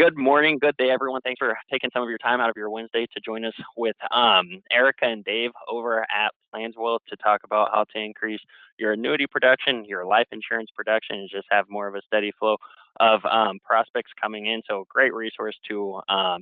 Good morning, good day, everyone. Thanks for taking some of your time out of your Wednesday to join us with Erica and Dave over at Planswell to talk about how to increase your annuity production, your life insurance production, and just have more of a steady flow of prospects coming in. So, great resource to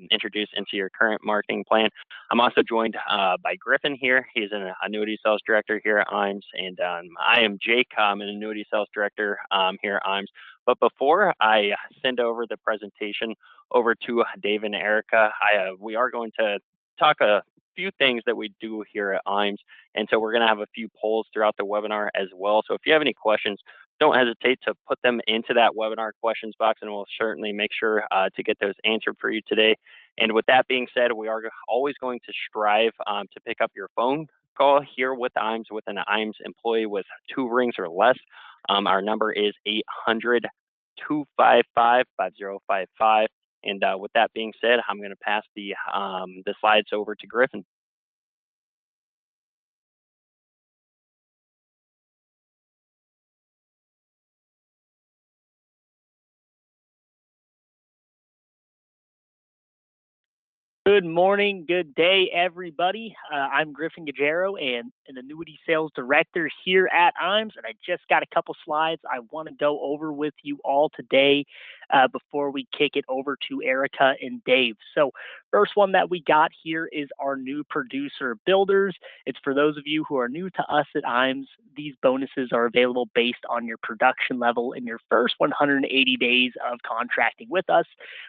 introduce into your current marketing plan. I'm also joined by Griffin here. He's an annuity sales director here at IAMS, and I am Jake. I'm an annuity sales director here at IAMS. But before I send over the presentation over to Dave and Erica, we are going to talk a few things that we do here at IAMS. And so we're going to have a few polls throughout the webinar as well. So if you have any questions, don't hesitate to put them into that webinar questions box, and we'll certainly make sure to get those answered for you today. And with that being said, we are always going to strive to pick up your phone call here with IAMS with an IAMS employee with 2 rings or less. Our number is 800-255-5055. And with that being said, I'm going to pass the slides over to Griffin. Good morning, good day, everybody. I'm Griffin Gajero, and an annuity sales director here at IAMS, and I just got a couple slides I want to go over with you all today before we kick it over to Erica and Dave. So first one that we got here is our new producer builders. It's for those of you who are new to us at IAMS. These bonuses are available based on your production level in your first 180 days of contracting with us.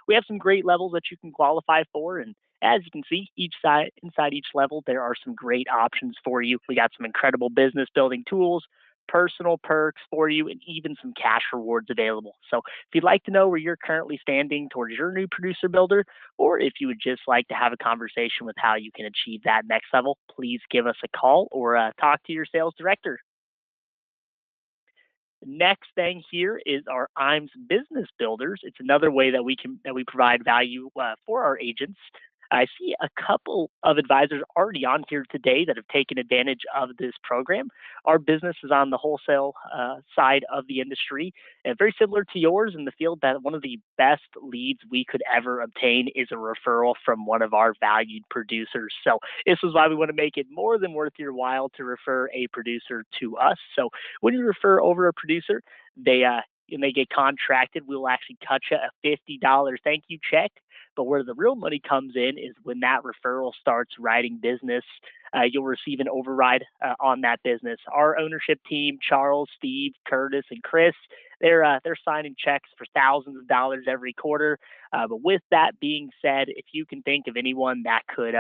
We have some great levels that you can qualify for, and as you can see, inside each level, there are some great options for you. We got some incredible business building tools, personal perks for you, and even some cash rewards available. So if you'd like to know where you're currently standing towards your new producer builder, or if you would just like to have a conversation with how you can achieve that next level, please give us a call or talk to your sales director. The next thing here is our IAMS Business Builders. It's another way that we provide value for our agents. I see a couple of advisors already on here today that have taken advantage of this program. Our business is on the wholesale side of the industry, and very similar to yours in the field that one of the best leads we could ever obtain is a referral from one of our valued producers. So this is why we want to make it more than worth your while to refer a producer to us. So when you refer over a producer, and they get contracted, we'll actually cut you a $50 thank you check. But where the real money comes in is when that referral starts writing business, you'll receive an override on that business. Our ownership team, Charles, Steve, Curtis, and Chris, they're signing checks for thousands of dollars every quarter. But with that being said, if you can think of anyone that could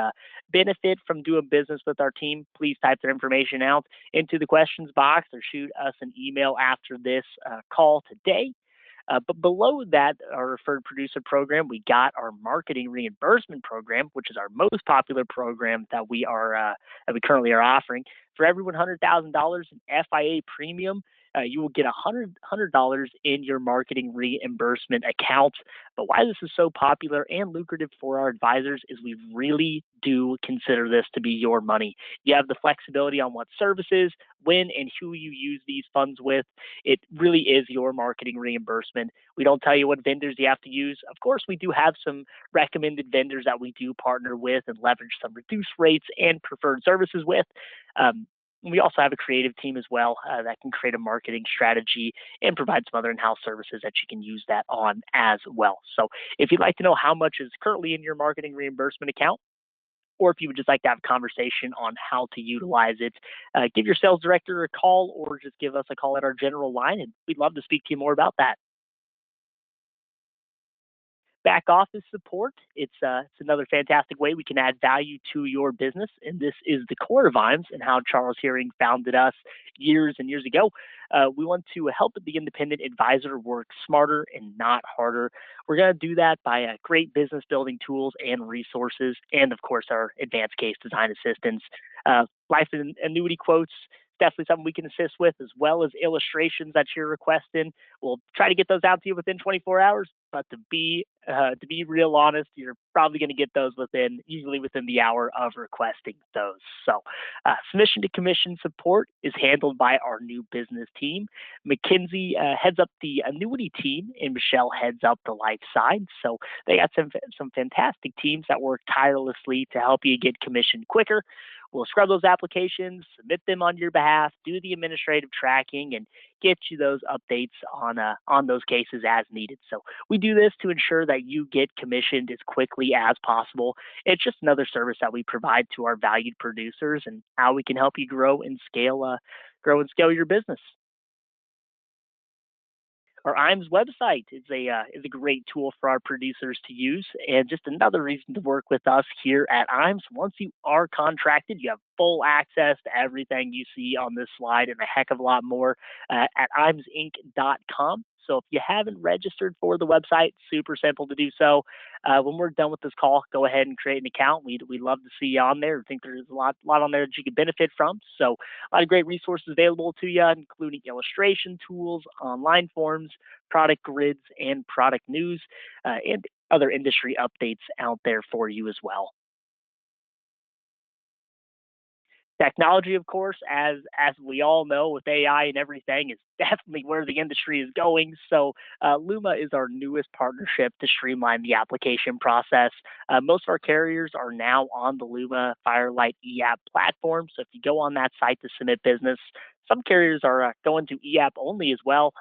benefit from doing business with our team, please type their information out into the questions box or shoot us an email after this call today. But below that, our referred producer program, we got our marketing reimbursement program, which is our most popular program that we currently are offering. For every $100,000 in FIA premium, you will get $100 in your marketing reimbursement account. But why this is so popular and lucrative for our advisors is we really do consider this to be your money. You have the flexibility on what services, when, and who you use these funds with. It really is your marketing reimbursement. We don't tell you what vendors you have to use. Of course, we do have some recommended vendors that we do partner with and leverage some reduced rates and preferred services with. We also have a creative team as well that can create a marketing strategy and provide some other in-house services that you can use that on as well. So if you'd like to know how much is currently in your marketing reimbursement account, or if you would just like to have a conversation on how to utilize it, give your sales director a call or just give us a call at our general line, and we'd love to speak to you more about that. Back office support, it's another fantastic way we can add value to your business, and this is the core of IAMS and how Charles Hearing founded us years and years ago. We want to help the independent advisor work smarter and not harder. We're going to do that by great business building tools and resources, and of course our advanced case design assistance, life and annuity quotes, definitely something we can assist with, as well as illustrations that you're requesting. We'll try to get those out to you within 24 hours. But to be real honest, you're probably going to get those usually within the hour of requesting those. So, submission to commission support is handled by our new business team. McKinsey heads up the annuity team, and Michelle heads up the life side. So they got some fantastic teams that work tirelessly to help you get commissioned quicker. We'll scrub those applications, submit them on your behalf, do the administrative tracking, and get you those updates on those cases as needed. So we do this to ensure that you get commissioned as quickly as possible. It's just another service that we provide to our valued producers, and how we can help you grow and scale your business. Our IAMS website is a great tool for our producers to use, and just another reason to work with us here at IAMS. Once you are contracted, you have full access to everything you see on this slide and a heck of a lot more at IAMSinc.com. So if you haven't registered for the website, super simple to do so. When we're done with this call, go ahead and create an account. We'd love to see you on there. I think there's a lot on there that you can benefit from. So a lot of great resources available to you, including illustration tools, online forms, product grids, and product news, and other industry updates out there for you as well. Technology, of course, as we all know, with AI and everything, is definitely where the industry is going. So Luma is our newest partnership to streamline the application process. Most of our carriers are now on the Luma Firelight eApp platform. So if you go on that site to submit business, some carriers are going to eApp only as well,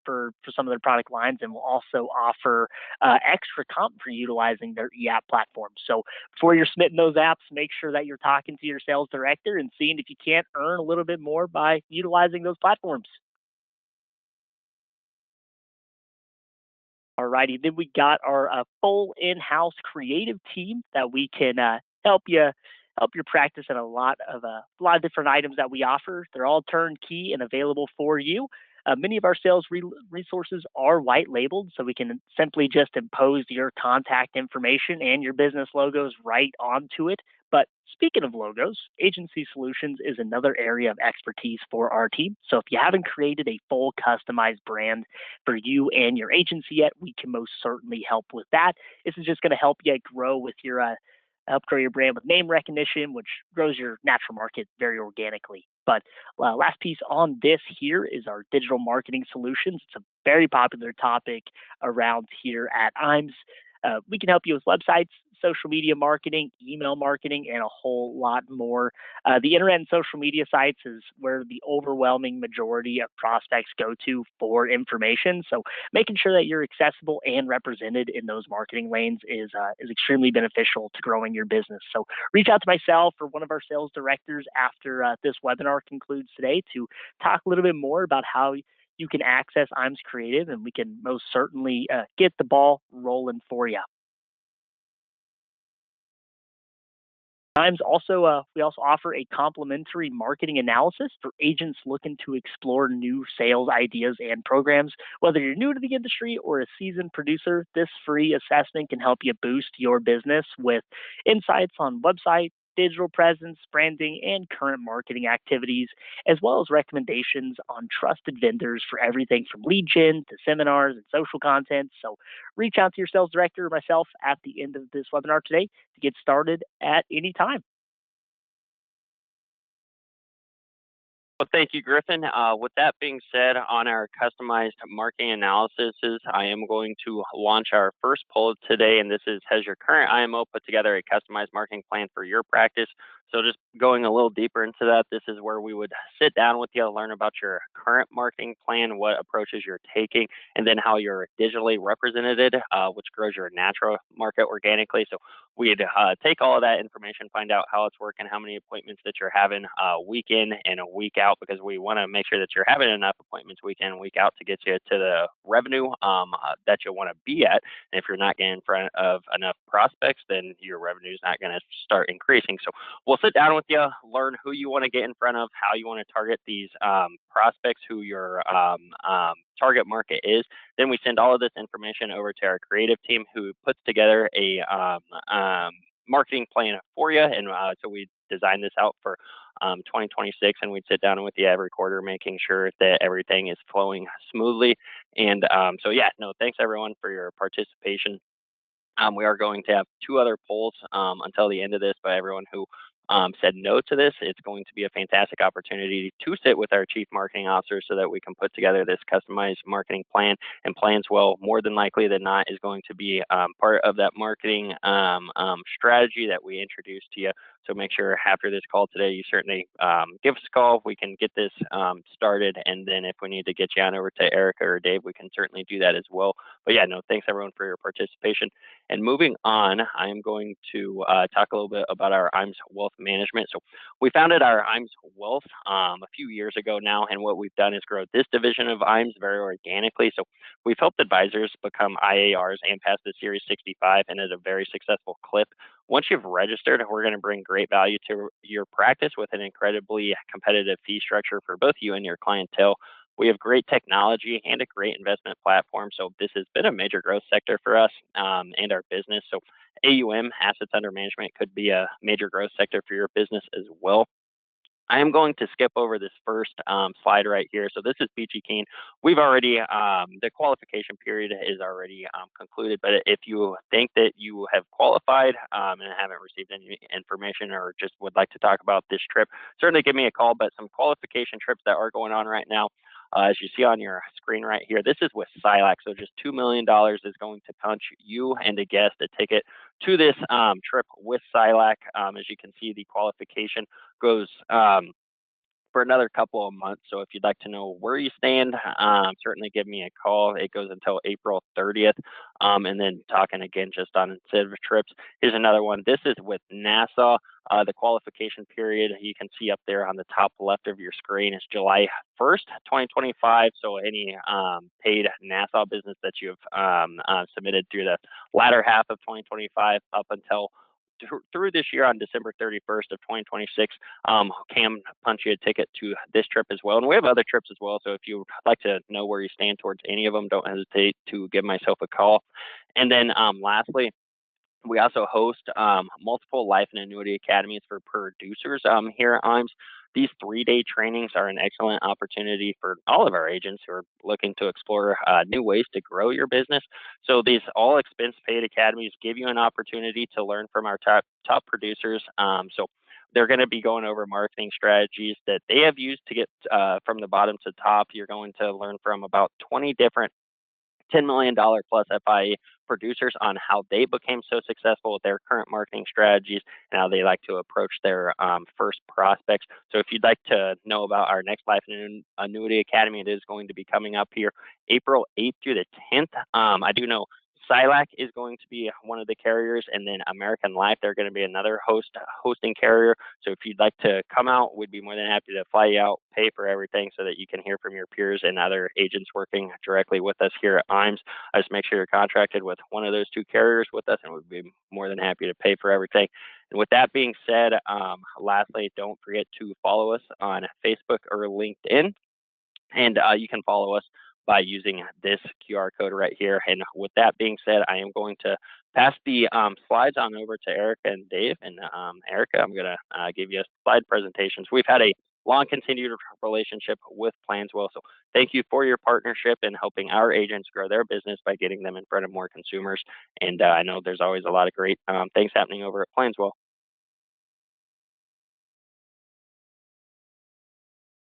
for some of their product lines, and will also offer extra comp for utilizing their eApp platform. So before you're submitting those apps, make sure that you're talking to your sales director and seeing if you can't earn a little bit more by utilizing those platforms. Alrighty, then we got our full in-house creative team that we can help your practice in a lot of different items that we offer. They're all turnkey and available for you. Many of our sales resources are white labeled, so we can simply just impose your contact information and your business logos right onto it. But speaking of logos, agency solutions is another area of expertise for our team. So if you haven't created a full customized brand for you and your agency yet, we can most certainly help with that. This is just going to help grow your brand with name recognition, which grows your natural market very organically. But last piece on this here is our digital marketing solutions. It's a very popular topic around here at IAMS. We can help you with websites, social media marketing, email marketing, and a whole lot more. The internet and social media sites is where the overwhelming majority of prospects go to for information. So making sure that you're accessible and represented in those marketing lanes is extremely beneficial to growing your business. So reach out to myself or one of our sales directors after this webinar concludes today to talk a little bit more about how you can access IAMS Creative, and we can most certainly get the ball rolling for you. We also offer a complimentary marketing analysis for agents looking to explore new sales ideas and programs. Whether you're new to the industry or a seasoned producer, this free assessment can help you boost your business with insights on website, digital presence, branding, and current marketing activities, as well as recommendations on trusted vendors for everything from lead gen to seminars and social content. So reach out to your sales director or myself at the end of this webinar today to get started at any time. Well, thank you, Griffin. With that being said, on our customized marketing analysis, I am going to launch our first poll today, and this is: has your current IMO put together a customized marketing plan for your practice? So just going a little deeper into that, this is where we would sit down with you to learn about your current marketing plan, what approaches you're taking, and then how you're digitally represented, which grows your natural market organically. So we'd take all of that information, find out how it's working, how many appointments that you're having week in and a week out, because we want to make sure that you're having enough appointments week in and week out to get you to the revenue that you want to be at. And if you're not getting in front of enough prospects, then your revenue is not going to start increasing. So we'll sit down with you, learn who you want to get in front of, how you want to target these prospects, who your target market is. Then we send all of this information over to our creative team, who puts together a marketing plan for you. And so we design this out for 2026, and we'd sit down with you every quarter, making sure that everything is flowing smoothly. And so, yeah, no, thanks everyone for your participation. We are going to have two other polls until the end of this, but everyone who said no to this, it's going to be a fantastic opportunity to sit with our chief marketing officer so that we can put together this customized marketing plan. And plans, well, more than likely than not, is going to be part of that marketing strategy that we introduced to you. So make sure after this call today, you certainly give us a call. We can get this started. And then if we need to get you on over to Erica or Dave, we can certainly do that as well. But yeah, no, thanks everyone for your participation. And moving on, I am going to talk a little bit about our IAMS Wealth Management. So we founded our IAMS Wealth a few years ago now, and what we've done is grow this division of IAMS very organically. So we've helped advisors become IARs and pass the Series 65 and at a very successful clip. Once you've registered, we're going to bring great value to your practice with an incredibly competitive fee structure for both you and your clientele. We have great technology and a great investment platform. So this has been a major growth sector for us and our business. So AUM, assets under management, could be a major growth sector for your business as well. I am going to skip over this first slide right here. So this is Peachy Keen. We've already, the qualification period is already concluded, but if you think that you have qualified and haven't received any information or just would like to talk about this trip, certainly give me a call. But some qualification trips that are going on right now, as you see on your screen right here, this is with Silac. So just $2 million is going to punch you and a guest a ticket to this trip with Silac. As you can see, the qualification goes for another couple of months. So if you'd like to know where you stand, certainly give me a call. It goes until April 30th. And then talking again just on incentive trips. Here's another one. This is with NASA. The qualification period you can see up there on the top left of your screen is July 1st, 2025. So any paid NASA business that you've submitted through the latter half of 2025 up until through this year on December 31st of 2026 can punch you a ticket to this trip as well. And we have other trips as well. So if you'd like to know where you stand towards any of them, don't hesitate to give myself a call. And then lastly, we also host multiple life and annuity academies for producers here at IAMS. These 3-day trainings are an excellent opportunity for all of our agents who are looking to explore new ways to grow your business. So these all expense paid academies give you an opportunity to learn from our top producers. So they're going to be going over marketing strategies that they have used to get from the bottom to top. You're going to learn from about 20 different $10 million plus FIA producers on how they became so successful with their current marketing strategies and how they like to approach their first prospects. So if you'd like to know about our next Life and Annuity Academy, it is going to be coming up here April 8th through the 10th. I do know Silac is going to be one of the carriers, and then American Life, they're going to be another hosting carrier. So if you'd like to come out, we'd be more than happy to fly you out, pay for everything so that you can hear from your peers and other agents working directly with us here at IAMS. Just make sure you're contracted with one of those two carriers with us, and we'd be more than happy to pay for everything. And with that being said, lastly, don't forget to follow us on Facebook or LinkedIn. And you can follow us by using this QR code right here. And with that being said, I am going to pass the slides on over to Erica and Dave. And Erica, I'm going to give you a slide presentations. We've had a long continued relationship with Planswell. So thank you for your partnership in helping our agents grow their business by getting them in front of more consumers. And I know there's always a lot of great things happening over at Planswell.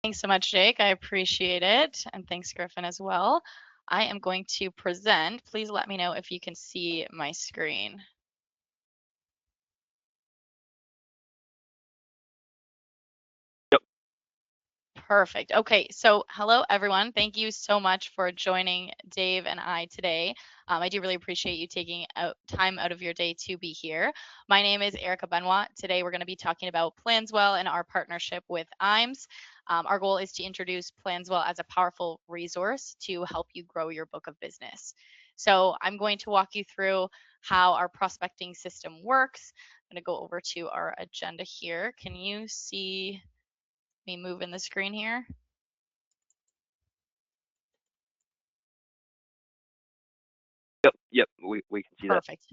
Thanks so much, Jake. I appreciate it. And thanks, Griffin, as well. I am going to present. Please let me know if you can see my screen. Yep. Perfect. Okay, so hello, everyone. Thank you so much for joining Dave and I today. I do really appreciate you taking time out of your day to be here. My name is Erica Benoit. Today, we're going to be talking about Planswell and our partnership with IAMS. Our goal is to introduce Planswell as a powerful resource to help you grow your book of business. So I'm going to walk you through how our prospecting system works. I'm going to go over to our agenda here. Can you see me moving the screen here? Yep. We can see that. Perfect.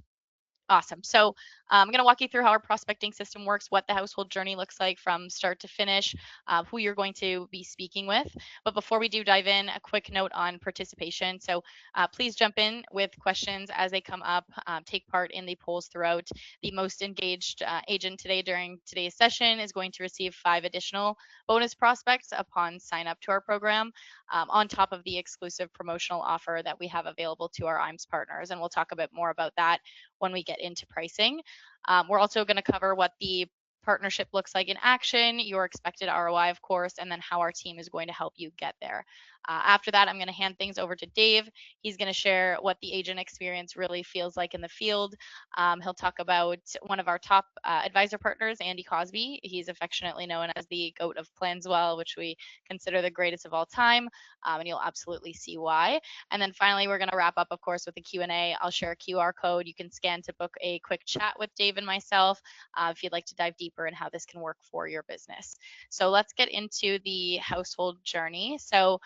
Awesome. So I'm going to walk you through how our prospecting system works, what the household journey looks like from start to finish, who you're going to be speaking with. But before we do dive in, a quick note on participation. So please jump in with questions as they come up. Take part in the polls throughout. The most engaged agent today during today's session is going to receive 5 additional bonus prospects upon sign up to our program, on top of the exclusive promotional offer that we have available to our IAMS partners. And we'll talk a bit more about that when we get into pricing. We're also going to cover what the partnership looks like in action, your expected ROI, of course, and then how our team is going to help you get there. After that, I'm going to hand things over to Dave. He's going to share what the agent experience really feels like in the field. He'll talk about one of our top advisor partners, Andy Cosby. He's affectionately known as the GOAT of Planswell, which we consider the greatest of all time, and you'll absolutely see why. And then finally, we're going to wrap up, of course, with a Q&A. I'll share a QR code you can scan to book a quick chat with Dave and myself if you'd like to dive deeper in how this can work for your business. So let's get into the household journey. So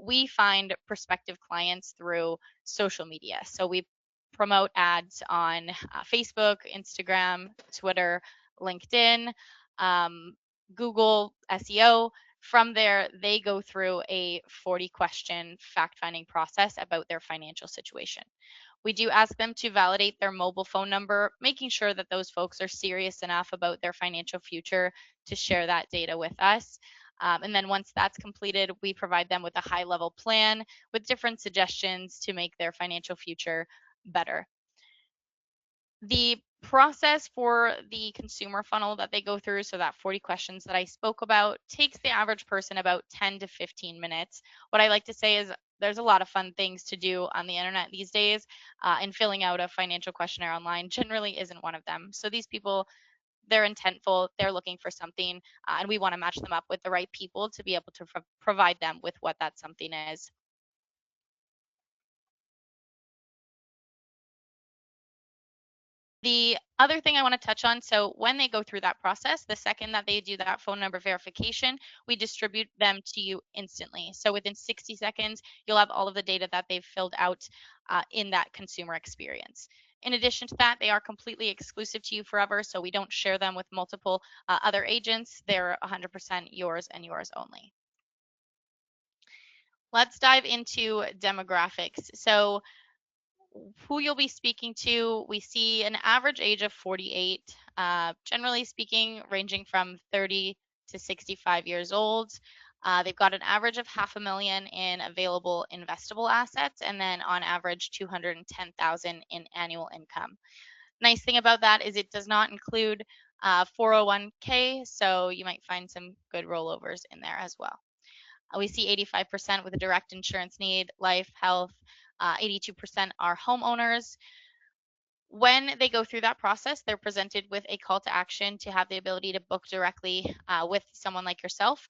we find prospective clients through social media. So we promote ads on Facebook, Instagram, Twitter, LinkedIn, Google, SEO. From there, they go through a 40-question fact-finding process about their financial situation. We do ask them to validate their mobile phone number, making sure that those folks are serious enough about their financial future to share that data with us. And then once that's completed, we provide them with a high-level plan with different suggestions to make their financial future better. The process for the consumer funnel that they go through, so that 40 questions that I spoke about, takes the average person about 10 to 15 minutes. What I like to say is there's a lot of fun things to do on the internet these days, and filling out a financial questionnaire online generally isn't one of them. So these people, they're intentful, they're looking for something, and we want to match them up with the right people to be able to provide them with what that something is. The other thing I want to touch on, so when they go through that process, the second that they do that phone number verification, we distribute them to you instantly. So within 60 seconds, you'll have all of the data that they've filled out in that consumer experience. In addition to that, they are completely exclusive to you forever, so we don't share them with multiple other agents. They're 100% yours and yours only. Let's dive into demographics. So who you'll be speaking to, we see an average age of 48, generally speaking, ranging from 30 to 65 years old. They've got an average of $500,000 in available investable assets, and then on average 210,000 in annual income. Nice thing about that is it does not include 401k, so you might find some good rollovers in there as well. We see 85% with a direct insurance need, life, health. 82% are homeowners. When they go through that process, they're presented with a call to action to have the ability to book directly with someone like yourself.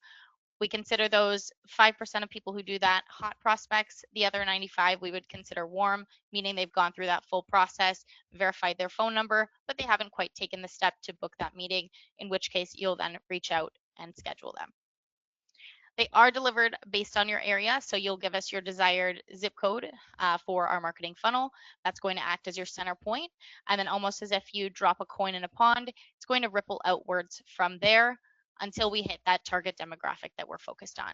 We consider those 5% of people who do that hot prospects. The other 95 we would consider warm, meaning they've gone through that full process, verified their phone number, but they haven't quite taken the step to book that meeting, in which case you'll then reach out and schedule them. They are delivered based on your area, so you'll give us your desired zip code for our marketing funnel. That's going to act as your center point, and then almost as if you drop a coin in a pond, it's going to ripple outwards from there until we hit that target demographic that we're focused on.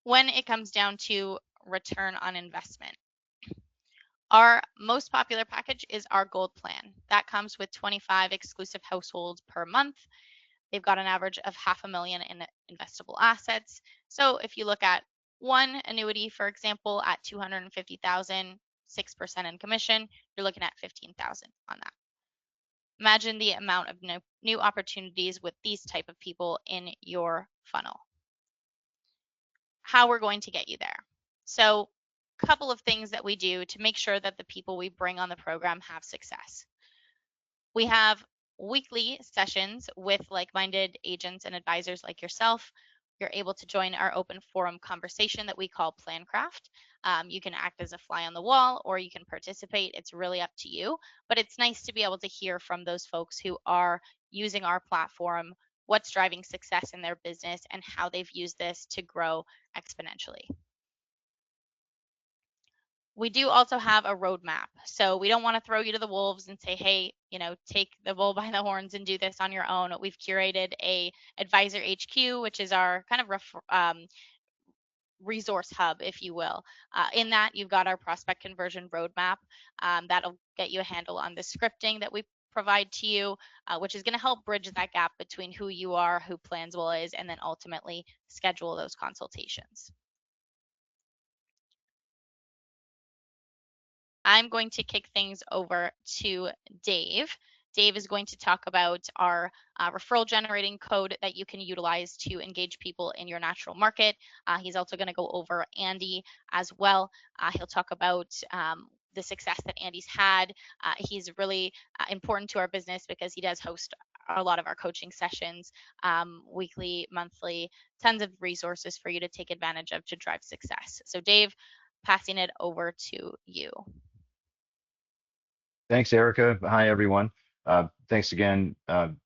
When it comes down to return on investment, our most popular package is our gold plan. That comes with 25 exclusive households per month. They've got an average of $500,000 in investable assets. So if you look at one annuity, for example, at $250,000, 6% in commission, you're looking at $15,000 on that. Imagine the amount of new opportunities with these type of people in your funnel. How we're going to get you there. So a couple of things that we do to make sure that the people we bring on the program have success. We have weekly sessions with like-minded agents and advisors like yourself. You're able to join our open forum conversation that we call PlanCraft. You can act as a fly on the wall or you can participate. It's really up to you, but it's nice to be able to hear from those folks who are using our platform, what's driving success in their business, and how they've used this to grow exponentially. We do also have a roadmap. So we don't want to throw you to the wolves and say, hey, take the bull by the horns and do this on your own. We've curated a advisor HQ, which is our kind of resource hub, if you will. In that, you've got our prospect conversion roadmap. That'll get you a handle on the scripting that we provide to you, which is going to help bridge that gap between who you are, who Planswell is, and then ultimately schedule those consultations. I'm going to kick things over to Dave. Dave is going to talk about our referral generating code that you can utilize to engage people in your natural market. He's also going to go over Andy as well. He'll talk about the success that Andy's had. He's really important to our business because he does host a lot of our coaching sessions, weekly, monthly, tons of resources for you to take advantage of to drive success. So Dave, passing it over to you. Thanks, Erica. Hi, everyone. Thanks again,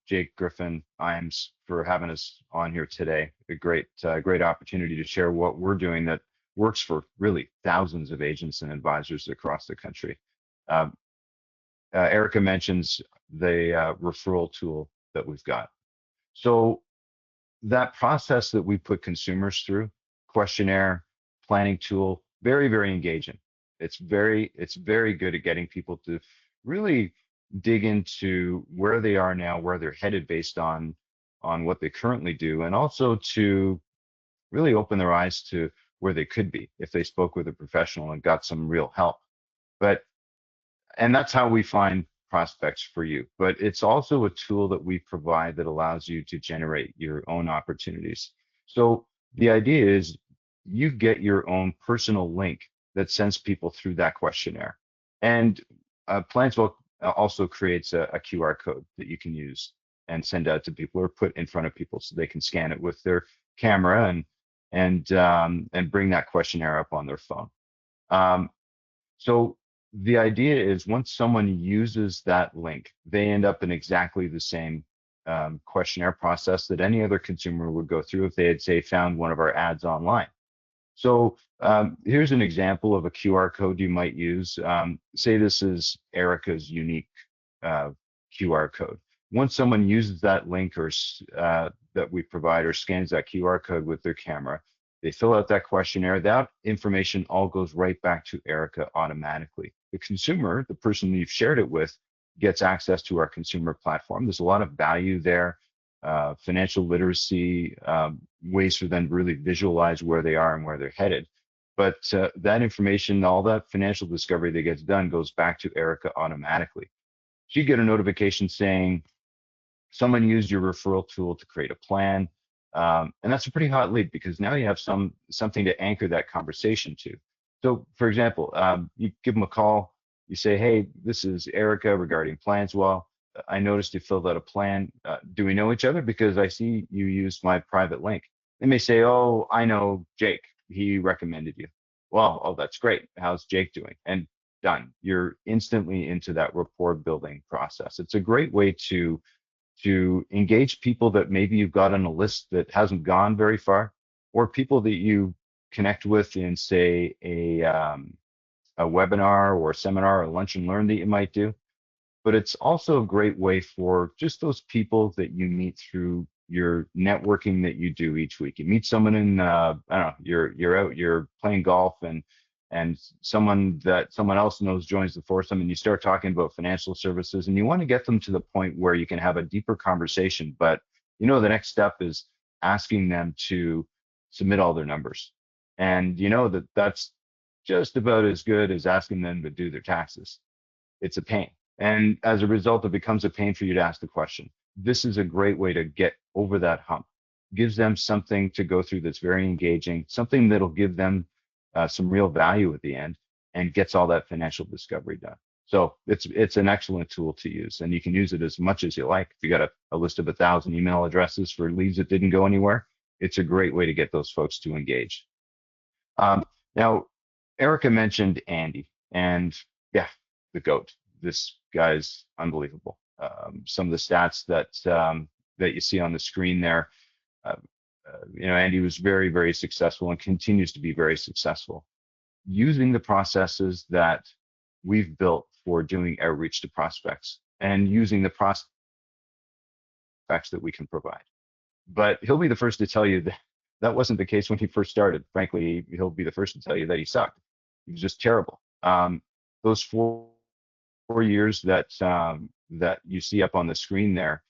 Jake, Griffin, IAMS, for having us on here today. A great opportunity to share what we're doing that works for really thousands of agents and advisors across the country. Erica mentions the referral tool that we've got. So that process that we put consumers through, questionnaire, planning tool, very, very engaging. It's very good at getting people to really dig into where they are now, where they're headed based on what they currently do, and also to really open their eyes to where they could be if they spoke with a professional and got some real help. And that's how we find prospects for you. But it's also a tool that we provide that allows you to generate your own opportunities. So the idea is you get your own personal link that sends people through that questionnaire. And Planswell also creates a QR code that you can use and send out to people or put in front of people so they can scan it with their camera and bring that questionnaire up on their phone. So the idea is once someone uses that link, they end up in exactly the same questionnaire process that any other consumer would go through if they had, say, found one of our ads online. So here's an example of a QR code you might use. Say this is Erica's unique QR code. Once someone uses that link or that we provide or scans that QR code with their camera, they fill out that questionnaire. That information all goes right back to Erica automatically. The consumer, the person you've shared it with, gets access to our consumer platform. There's a lot of value there, financial literacy, ways for them to really visualize where they are and where they're headed. But that information, all that financial discovery that gets done goes back to Erica automatically. She'd get a notification saying, someone used your referral tool to create a plan. And that's a pretty hot lead because now you have something to anchor that conversation to. So for example, you give them a call, you say, hey, this is Erica regarding Planswell. I noticed you filled out a plan. Do we know each other? Because I see you used my private link. They may say, oh, I know Jake. He recommended you. Well, oh, that's great. How's Jake doing? And done. You're instantly into that rapport building process. It's a great way to engage people that maybe you've got on a list that hasn't gone very far, or people that you connect with in, say, a webinar or a seminar or lunch and learn that you might do. But it's also a great way for just those people that you meet through your networking that you do each week. You meet someone in, I don't know, you're playing golf and someone else knows joins the foursome, and you start talking about financial services, and you want to get them to the point where you can have a deeper conversation. But the next step is asking them to submit all their numbers, and that's just about as good as asking them to do their taxes. It's a pain, and as a result, it becomes a pain for you to ask the question. This is a great way to get over that hump. Gives them something to go through that's very engaging, something that'll give them some real value at the end, and gets all that financial discovery done. So it's an excellent tool to use, and you can use it as much as you like. If you got a list of 1,000 email addresses for leads that didn't go anywhere, it's a great way to get those folks to engage. Now, Erica mentioned Andy, and yeah, the GOAT. This guy's unbelievable. Some of the stats that you see on the screen there. Andy was very, very successful and continues to be very successful. using the processes that we've built for doing outreach to prospects and using the prospects that we can provide. But he'll be the first to tell you that that wasn't the case when he first started. Frankly, he'll be the first to tell you that he sucked. He was just terrible. Those 4 years that you see up on the screen there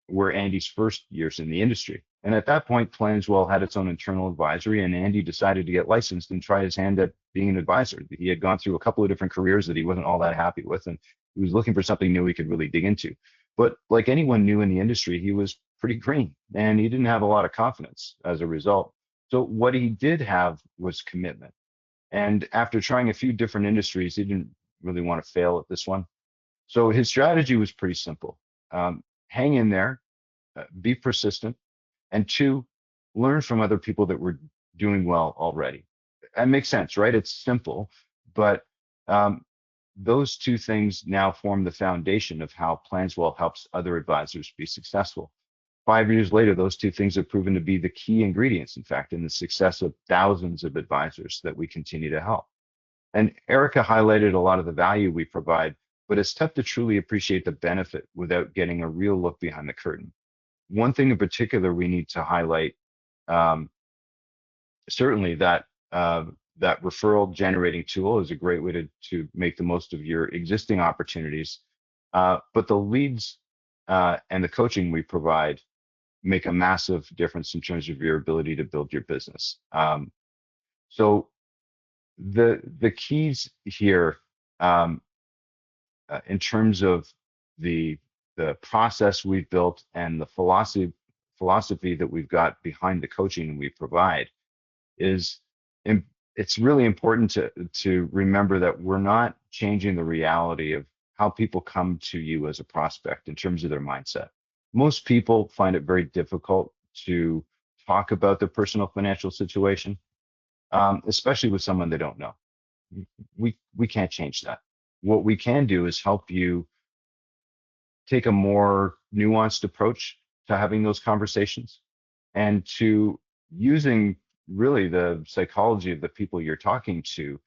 were Andy's first years in the industry. And at that point, Planswell had its own internal advisory, and Andy decided to get licensed and try his hand at being an advisor. He had gone through a couple of different careers that he wasn't all that happy with, and he was looking for something new he could really dig into. But like anyone new in the industry, he was pretty green, and he didn't have a lot of confidence as a result. So what he did have was commitment. And after trying a few different industries, he didn't really want to fail at this one. So his strategy was pretty simple. Hang in there, be persistent, and 2, learn from other people that were doing well already. That makes sense, right? It's simple, but those 2 things now form the foundation of how Planswell helps other advisors be successful. 5 years later, those 2 things have proven to be the key ingredients, in fact, in the success of thousands of advisors that we continue to help. And Erica highlighted a lot of the value we provide, but it's tough to truly appreciate the benefit without getting a real look behind the curtain. One thing in particular we need to highlight, certainly that that referral generating tool is a great way to make the most of your existing opportunities, but the leads and the coaching we provide make a massive difference in terms of your ability to build your business. So the keys here in terms of the process we've built and the philosophy that we've got behind the coaching we provide is it's really important to remember that we're not changing the reality of how people come to you as a prospect in terms of their mindset. Most people find it very difficult to talk about their personal financial situation, especially with someone they don't know. We can't change that. What we can do is help you take a more nuanced approach to having those conversations and to using really the psychology of the people you're talking to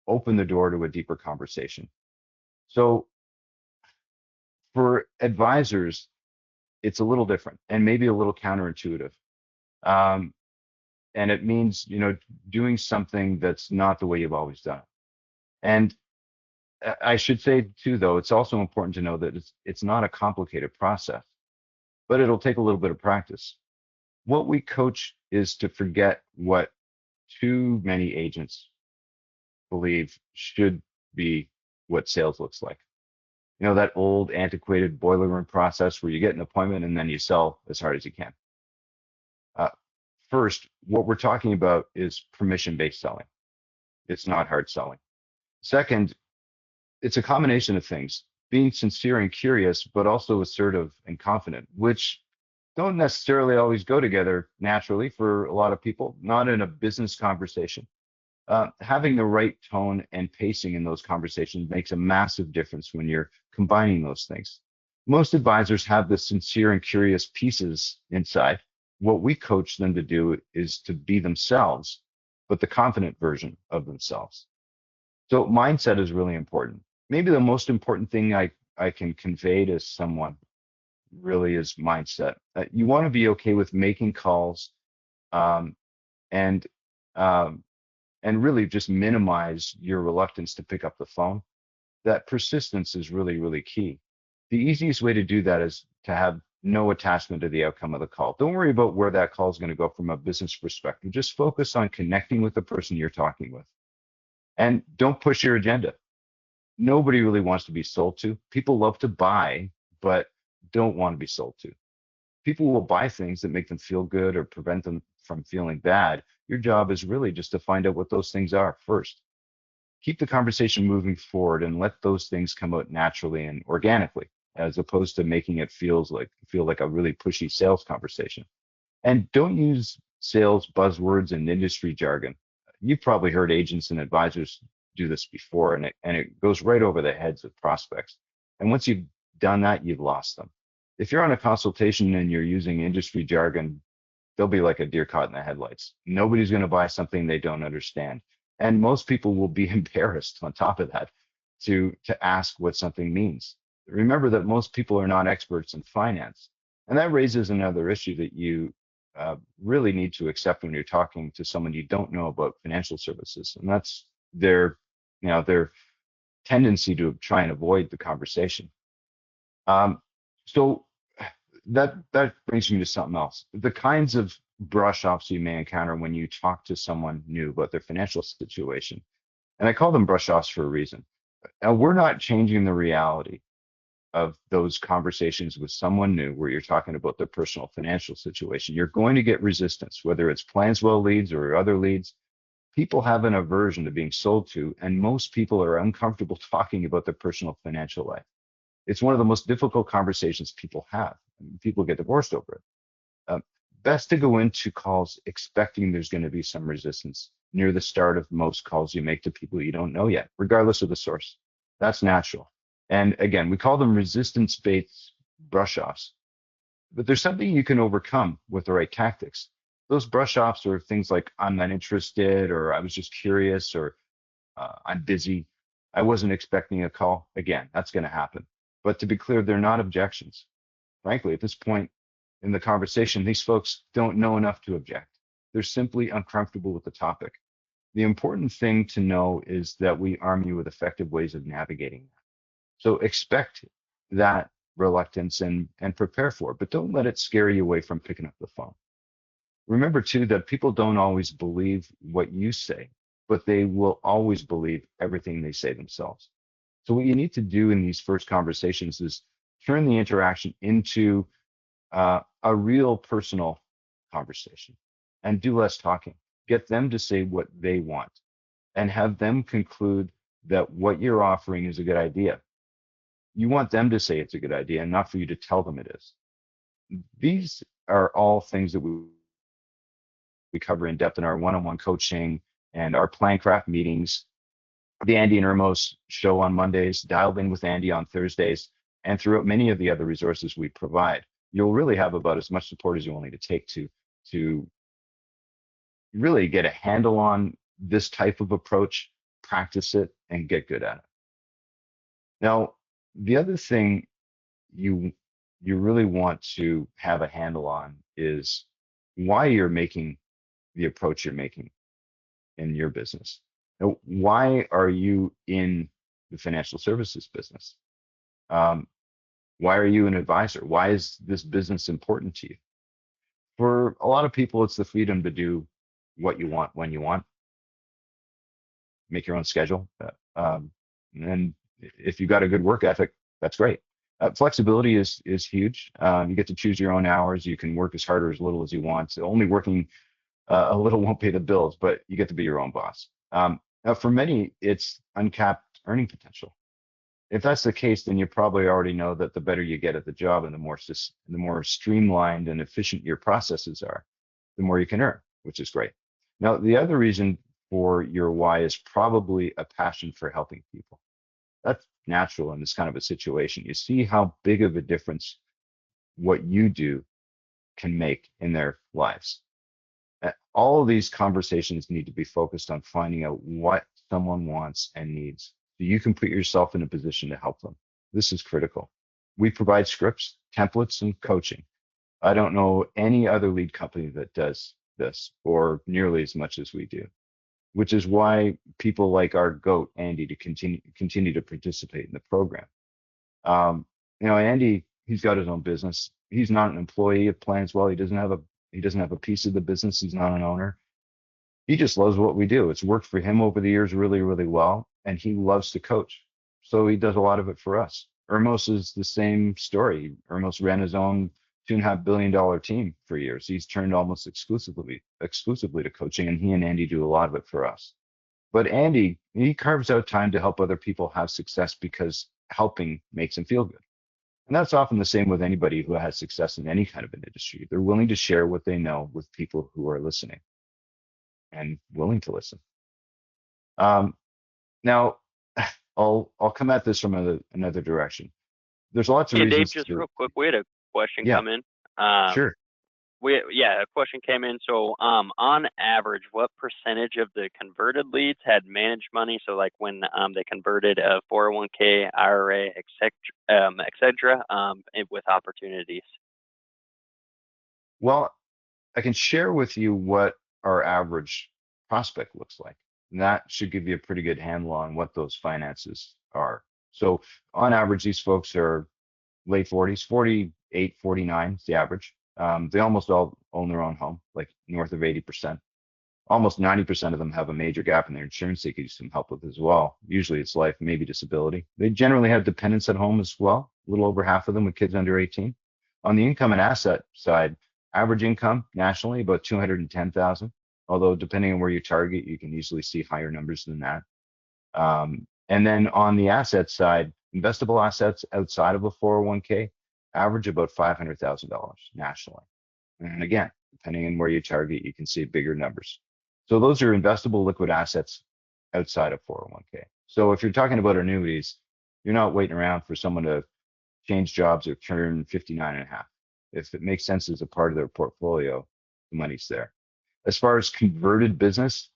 open the door to a deeper conversation. So for advisors, it's a little different and maybe a little counterintuitive. And it means, doing something that's not the way you've always done it. And I should say too, though, it's also important to know that it's not a complicated process, but it'll take a little bit of practice. What we coach is to forget what too many agents believe should be what sales looks like. That old antiquated boiler room process where you get an appointment and then you sell as hard as you can. First, what we're talking about is permission-based selling. It's not hard selling. Second, it's a combination of things, being sincere and curious, but also assertive and confident, which don't necessarily always go together naturally for a lot of people, not in a business conversation. Having the right tone and pacing in those conversations makes a massive difference when you're combining those things. Most advisors have the sincere and curious pieces inside. What we coach them to do is to be themselves, but the confident version of themselves. So mindset is really important. Maybe the most important thing I can convey to someone really is mindset. You want to be okay with making calls and really just minimize your reluctance to pick up the phone. That persistence is really, really key. The easiest way to do that is to have no attachment to the outcome of the call. Don't worry about where that call is going to go from a business perspective. Just focus on connecting with the person you're talking with. And don't push your agenda. Nobody really wants to be sold to. People love to buy, but don't want to be sold to. People will buy things that make them feel good or prevent them from feeling bad. Your job is really just to find out what those things are first. Keep the conversation moving forward and let those things come out naturally and organically, as opposed to making it feel like a really pushy sales conversation. And don't use sales buzzwords and industry jargon. You've probably heard agents and advisors do this before, and it goes right over the heads of prospects. And once you've done that, you've lost them. If you're on a consultation and you're using industry jargon, they'll be like a deer caught in the headlights. Nobody's going to buy something they don't understand. And most people will be embarrassed on top of that to ask what something means. Remember that most people are not experts in finance. And that raises another issue that you really need to accept when you're talking to someone you don't know about financial services. And that's their, their tendency to try and avoid the conversation. So that brings me to something else. The kinds of brush-offs you may encounter when you talk to someone new about their financial situation. And I call them brush-offs for a reason. Now, we're not changing the reality of those conversations with someone new where you're talking about their personal financial situation. You're going to get resistance, whether it's Planswell leads or other leads. People have an aversion to being sold to, and most people are uncomfortable talking about their personal financial life. It's one of the most difficult conversations people have. People get divorced over it. Best to go into calls expecting there's going to be some resistance near the start of most calls you make to people you don't know yet, regardless of the source. That's natural. And again, we call them resistance-based brush-offs. But there's something you can overcome with the right tactics. Those brush-offs are things like, I'm not interested, or I was just curious, or I'm busy. I wasn't expecting a call. Again, that's going to happen. But to be clear, they're not objections. Frankly, at this point in the conversation, these folks don't know enough to object. They're simply uncomfortable with the topic. The important thing to know is that we arm you with effective ways of navigating that. So expect that reluctance and prepare for it, but don't let it scare you away from picking up the phone. Remember too that people don't always believe what you say, but they will always believe everything they say themselves. So what you need to do in these first conversations is turn the interaction into a real personal conversation and do less talking. Get them to say what they want and have them conclude that what you're offering is a good idea. You want them to say it's a good idea and not for you to tell them it is. These are all things that we cover in depth in our one-on-one coaching and our plan craft meetings, the Andy and Ermos show on Mondays, Dialed In with Andy on Thursdays, and throughout many of the other resources we provide. You'll really have about as much support as you will need to take to really get a handle on this type of approach, practice it, and get good at it. Now, the other thing you really want to have a handle on is why you're making the approach you're making in your business. Now, why are you in the financial services business? Why are you an advisor? Why is this business important to you? For a lot of people, it's the freedom to do what you want when you want, make your own schedule. And if you've got a good work ethic, that's great. Flexibility is huge. You get to choose your own hours. You can work as hard or as little as you want. So only working a little won't pay the bills, but you get to be your own boss. Now, for many, it's uncapped earning potential. If that's the case, then you probably already know that the better you get at the job and the more streamlined and efficient your processes are, the more you can earn, which is great. Now, the other reason for your why is probably a passion for helping people. That's natural in this kind of a situation. You see how big of a difference what you do can make in their lives. All of these conversations need to be focused on finding out what someone wants and needs so you can put yourself in a position to help them. This is critical. We provide scripts, templates, and coaching. I don't know any other lead company that does this or nearly as much as we do, which is why people like our GOAT, Andy, to continue to participate in the program. Andy, he's got his own business. He's not an employee of Planswell. He doesn't have a piece of the business. He's not an owner. He just loves what we do. It's worked for him over the years really, really well, and he loves to coach. So he does a lot of it for us. Ermos is the same story. Ermos ran his own $2.5 billion team for years. He's turned almost exclusively to coaching, and he and Andy do a lot of it for us. But Andy, he carves out time to help other people have success because helping makes him feel good. And that's often the same with anybody who has success in any kind of an industry. They're willing to share what they know with people who are listening and willing to listen. Now, I'll come at this from another direction. There's lots of Hey, reasons. Dave, just real quick, we had a question Yeah, come in. sure. A question came in. So, on average, what percentage of the converted leads had managed money? So, like when they converted a 401k, IRA, et cetera, with opportunities. Well, I can share with you what our average prospect looks like. And that should give you a pretty good handle on what those finances are. So on average, these folks are late 40s, 48, 49 is the average. They almost all own their own home, like north of 80%. Almost 90% of them have a major gap in their insurance they could use some help with as well. Usually it's life, maybe disability. They generally have dependents at home as well, a little over half of them with kids under 18. On the income and asset side, average income nationally about 210,000, although depending on where you target, you can easily see higher numbers than that. And then on the asset side, investable assets outside of a 401k average about $500,000 nationally. And again, depending on where you target, you can see bigger numbers. So those are investable liquid assets outside of 401k. So if you're talking about annuities, you're not waiting around for someone to change jobs or turn 59 and a half. If it makes sense as a part of their portfolio, the money's there. As far as converted business,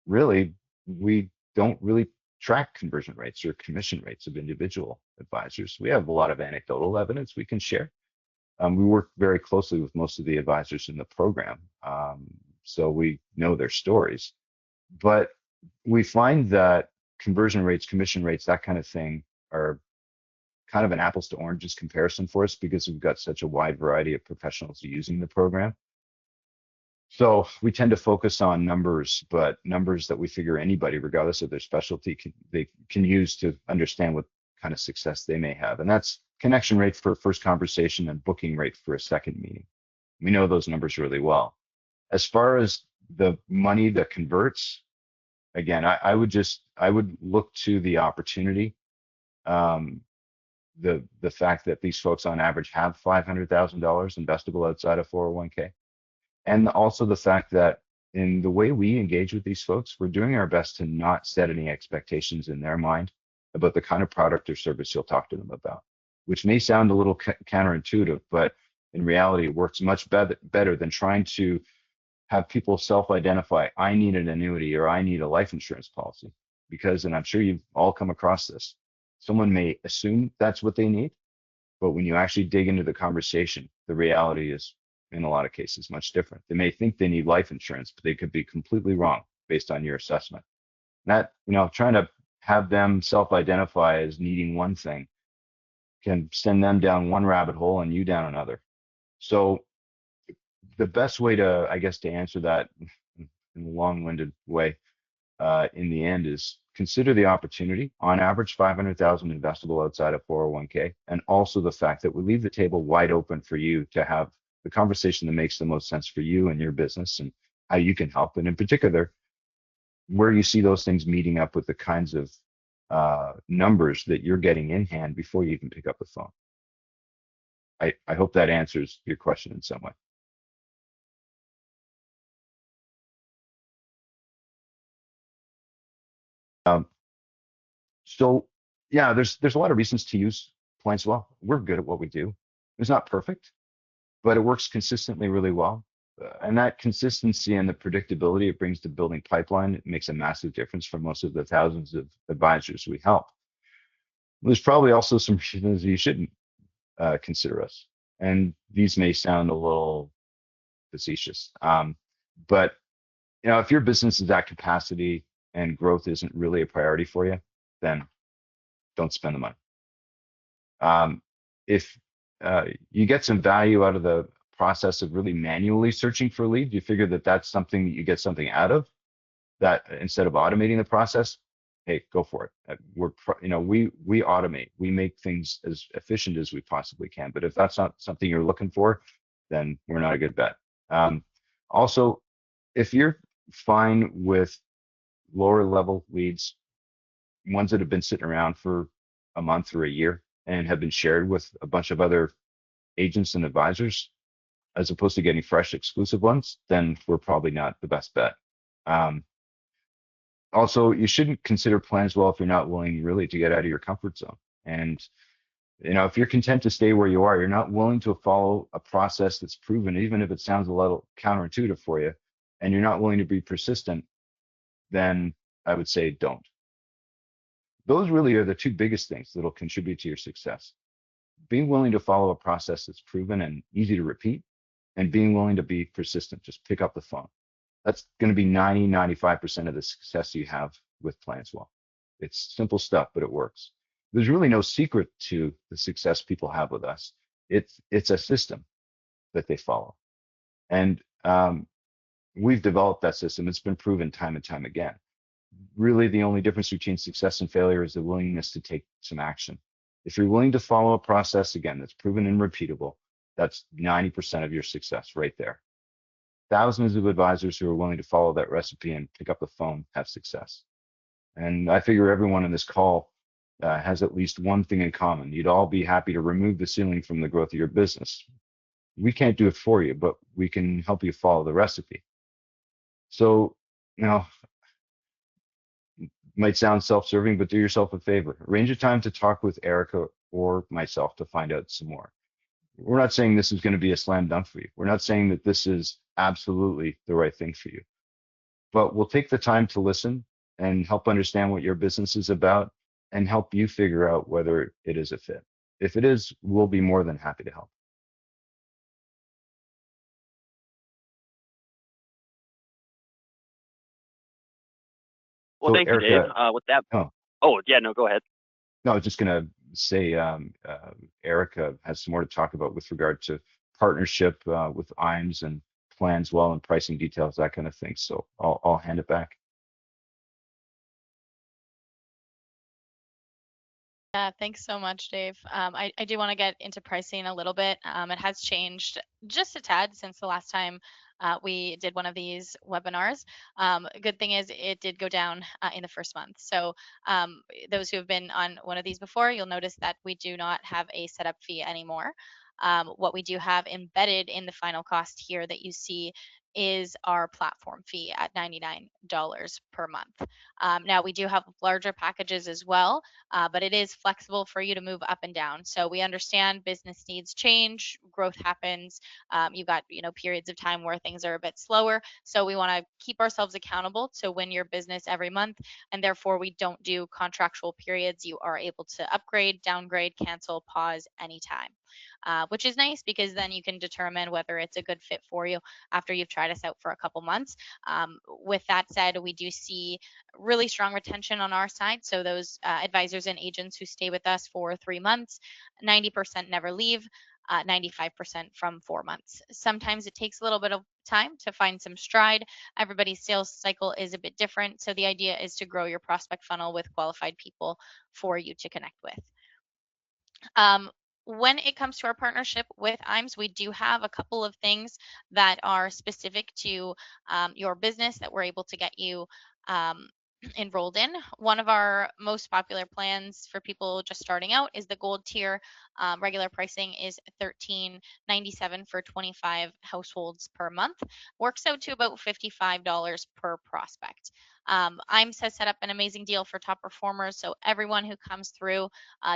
really, we don't really track conversion rates or commission rates of individual advisors. We have a lot of anecdotal evidence we can share. We work very closely with most of the advisors in the program, so we know their stories. But we find that conversion rates, commission rates, that kind of thing are kind of an apples to oranges comparison for us because we've got such a wide variety of professionals using the program. So we tend to focus on numbers, but numbers that we figure anybody, regardless of their specialty, they can use to understand what kind of success they may have. And that's connection rate for a first conversation and booking rate for a second meeting. We know those numbers really well. As far as the money that converts, again, I would look to the opportunity, the fact that these folks on average have $500,000 investable outside of 401k. And also the fact that in the way we engage with these folks, we're doing our best to not set any expectations in their mind about the kind of product or service you'll talk to them about, which may sound a little counterintuitive, but in reality, it works much better than trying to have people self-identify, I need an annuity or I need a life insurance policy. Because, and I'm sure you've all come across this, someone may assume that's what they need, but when you actually dig into the conversation, the reality is, in a lot of cases, much different. They may think they need life insurance, but they could be completely wrong based on your assessment. That, trying to have them self-identify as needing one thing can send them down one rabbit hole and you down another. So the best way to, I guess, to answer that in a long-winded way, in the end, is consider the opportunity. On average, 500,000 investable outside of 401k, and also the fact that we leave the table wide open for you to have the conversation that makes the most sense for you and your business and how you can help. And in particular, where you see those things meeting up with the kinds of numbers that you're getting in hand before you even pick up the phone. I hope that answers your question in some way. So yeah, there's a lot of reasons to use Points Well. We're good at what we do. It's not perfect, but it works consistently really well. And that consistency and the predictability it brings to building pipeline, it makes a massive difference for most of the thousands of advisors we help. There's probably also some reasons you shouldn't consider us. And these may sound a little facetious, but if your business is at capacity and growth isn't really a priority for you, then don't spend the money. If you get some value out of the process of really manually searching for leads, you figure that that's something that you get something out of, that instead of automating the process, hey, go for it. We automate, we make things as efficient as we possibly can. But if that's not something you're looking for, then we're not a good bet. Also, if you're fine with lower level leads, ones that have been sitting around for a month or a year and have been shared with a bunch of other agents and advisors, as opposed to getting fresh exclusive ones, then we're probably not the best bet. Also, you shouldn't consider Plans Well if you're not willing really to get out of your comfort zone. And If you're content to stay where you are, you're not willing to follow a process that's proven, even if it sounds a little counterintuitive for you, and you're not willing to be persistent, then I would say don't. Those really are the two biggest things that'll contribute to your success. Being willing to follow a process that's proven and easy to repeat, and being willing to be persistent. Just pick up the phone. That's going to be 95% of the success you have with Planswell. It's simple stuff, but it works. There's really no secret to the success people have with us. It's a system that they follow, and we've developed that system. It's been proven time and time again. Really, the only difference between success and failure is the willingness to take some action. If you're willing to follow a process again that's proven and repeatable, that's 90% of your success right there. Thousands of advisors who are willing to follow that recipe and pick up the phone have success. And I figure everyone in this call has at least one thing in common. You'd all be happy to remove the ceiling from the growth of your business. We can't do it for you, but we can help you follow the recipe. So, you know, might sound self-serving, but do yourself a favor. Arrange a time to talk with Erica or myself to find out some more. We're not saying this is going to be a slam dunk for you. We're not saying that this is absolutely the right thing for you, but we'll take the time to listen and help understand what your business is about and help you figure out whether it is a fit. If it is, we'll be more than happy to help. Well, So thank you, Dave. Erica, With that, oh, oh yeah, no, go ahead. no, I was just going to say Erica has some more to talk about with regard to partnership with IAMS and Planswell and pricing details, that kind of thing. So I'll hand it back. Yeah, thanks so much, Dave. I do want to get into pricing a little bit. It has changed just a tad since the last time we did one of these webinars. Good thing is it did go down in the first month. So those who have been on one of these before, you'll notice that we do not have a setup fee anymore. What we do have embedded in the final cost here that you see is our platform fee at $99 per month. Now we do have larger packages as well, but it is flexible for you to move up and down. So we understand business needs change, growth happens. You've got periods of time where things are a bit slower. So we want to keep ourselves accountable to win your business every month, and therefore we don't do contractual periods. You are able to upgrade, downgrade, cancel, pause anytime. Which is nice because then you can determine whether it's a good fit for you after you've tried us out for a couple months. With that said, we do see really strong retention on our side. So those advisors and agents who stay with us for 3 months, 90% never leave. 95% from 4 months. Sometimes it takes a little bit of time to find some stride. Everybody's sales cycle is a bit different. So the idea is to grow your prospect funnel with qualified people for you to connect with. When it comes to our partnership with IAMS, we do have a couple of things that are specific to your business that we're able to get you enrolled in. One of our most popular plans for people just starting out is the gold tier. Regular pricing is $13.97 for 25 households per month. Works out to about $55 per prospect. IAMS has set up an amazing deal for top performers. So everyone who comes through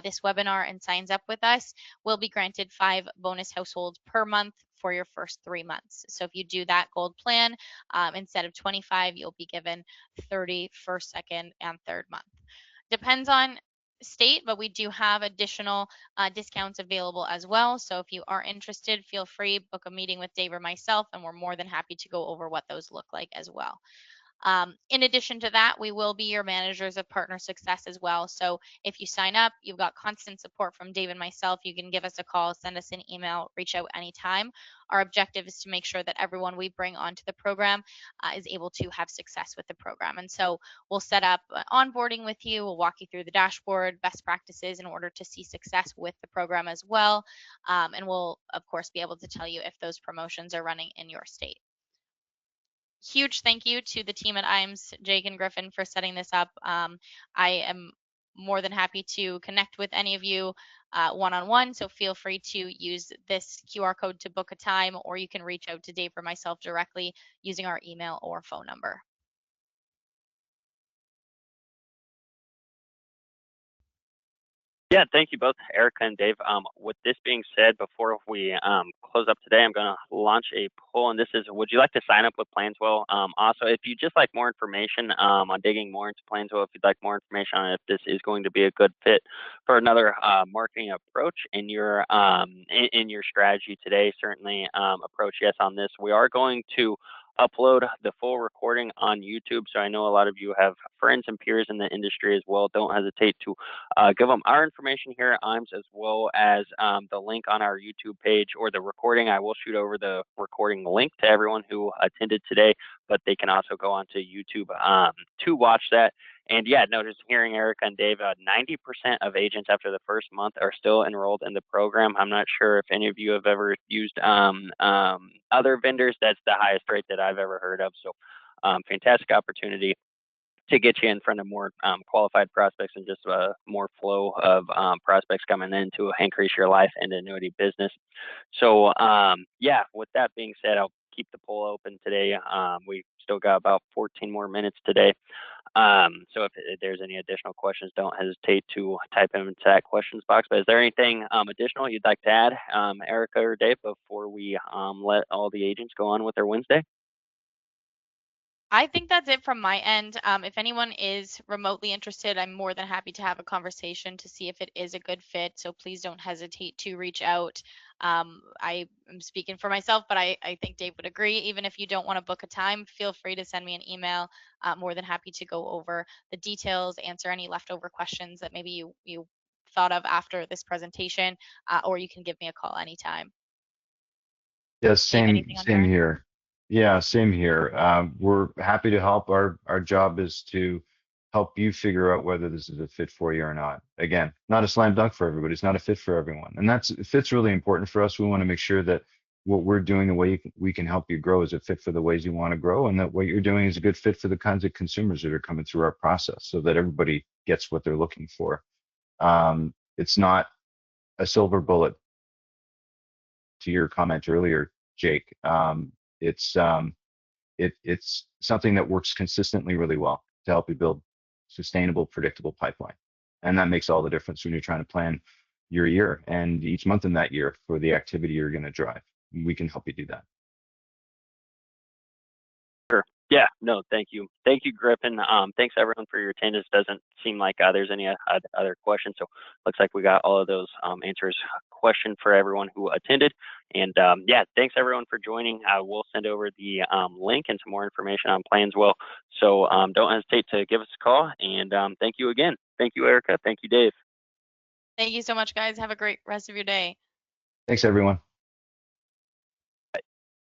this webinar and signs up with us will be granted 5 bonus households per month for your first 3 months. So if you do that gold plan, instead of 25, you'll be given 30 first, second, and third month. Depends on state, but we do have additional discounts available as well. So if you are interested, feel free, book a meeting with Dave or myself, and we're more than happy to go over what those look like as well. In addition to that, we will be your managers of partner success as well. So if you sign up, you've got constant support from Dave and myself. You can give us a call, send us an email, reach out anytime. Our objective is to make sure that everyone we bring onto the program is able to have success with the program. And so we'll set up onboarding with you. We'll walk you through the dashboard, best practices in order to see success with the program as well. And we'll, of course, be able to tell you if those promotions are running in your state. Huge thank you to the team at IAMS, Jake and Griffin, for setting this up. I am more than happy to connect with any of you one-on-one, so feel free to use this QR code to book a time, or you can reach out to Dave or myself directly using our email or phone number. Yeah, thank you both, Erica and Dave. With this being said, before we close up today, I'm going to launch a poll, and this is: would you like to sign up with Planswell? Also, if you just like more information on digging more into Planswell, if you'd like more information on if this is going to be a good fit for another marketing approach in your in your strategy today, certainly approach yes on this. We are going to upload the full recording on YouTube. So I know a lot of you have friends and peers in the industry as well. Don't hesitate to give them our information here at IAMS, as well as the link on our YouTube page or the recording. I will shoot over the recording link to everyone who attended today, but they can also go onto YouTube to watch that. And yeah, no, just hearing Erica and Dave, 90% of agents after the first month are still enrolled in the program. I'm not sure if any of you have ever used other vendors. That's the highest rate that I've ever heard of. So fantastic opportunity to get you in front of more qualified prospects and just more flow of prospects coming in to increase your life and annuity business. So yeah, with that being said, I'll keep the poll open today. We still got about 14 more minutes today. So if there's any additional questions, don't hesitate to type them into that questions box. But is there anything additional you'd like to add, Erica or Dave, before we let all the agents go on with their Wednesday? I think that's it from my end. If anyone is remotely interested, I'm more than happy to have a conversation to see if it is a good fit. So please don't hesitate to reach out. I am speaking for myself, but I think Dave would agree. Even if you don't want to book a time, feel free to send me an email. More than happy to go over the details, answer any leftover questions that maybe you thought of after this presentation, or you can give me a call anytime. Yeah, Dave, same anything on your same end? here. Yeah, same here. We're happy to help. Our job is to help you figure out whether this is a fit for you or not. Again, not a slam dunk for everybody. It's not a fit for everyone, and fit's really important for us. We want to make sure that what we're doing, the way we can help you grow, is a fit for the ways you want to grow, and that what you're doing is a good fit for the kinds of consumers that are coming through our process, so that everybody gets what they're looking for. It's not a silver bullet, to your comment earlier, Jake. It's something that works consistently really well to help you build sustainable, predictable pipeline, and that makes all the difference when you're trying to plan your year and each month in that year for the activity you're going to drive. We can help you do that. Sure. Yeah, no, thank you. Thank you, Griffin. Thanks everyone for your attendance. Doesn't seem like there's any other questions. So looks like we got all of those answers question for everyone who attended. And yeah, thanks everyone for joining. We'll send over the link and some more information on Planswell. So don't hesitate to give us a call. And thank you again. Thank you, Erica. Thank you, Dave. Thank you so much, guys. Have a great rest of your day. Thanks, everyone.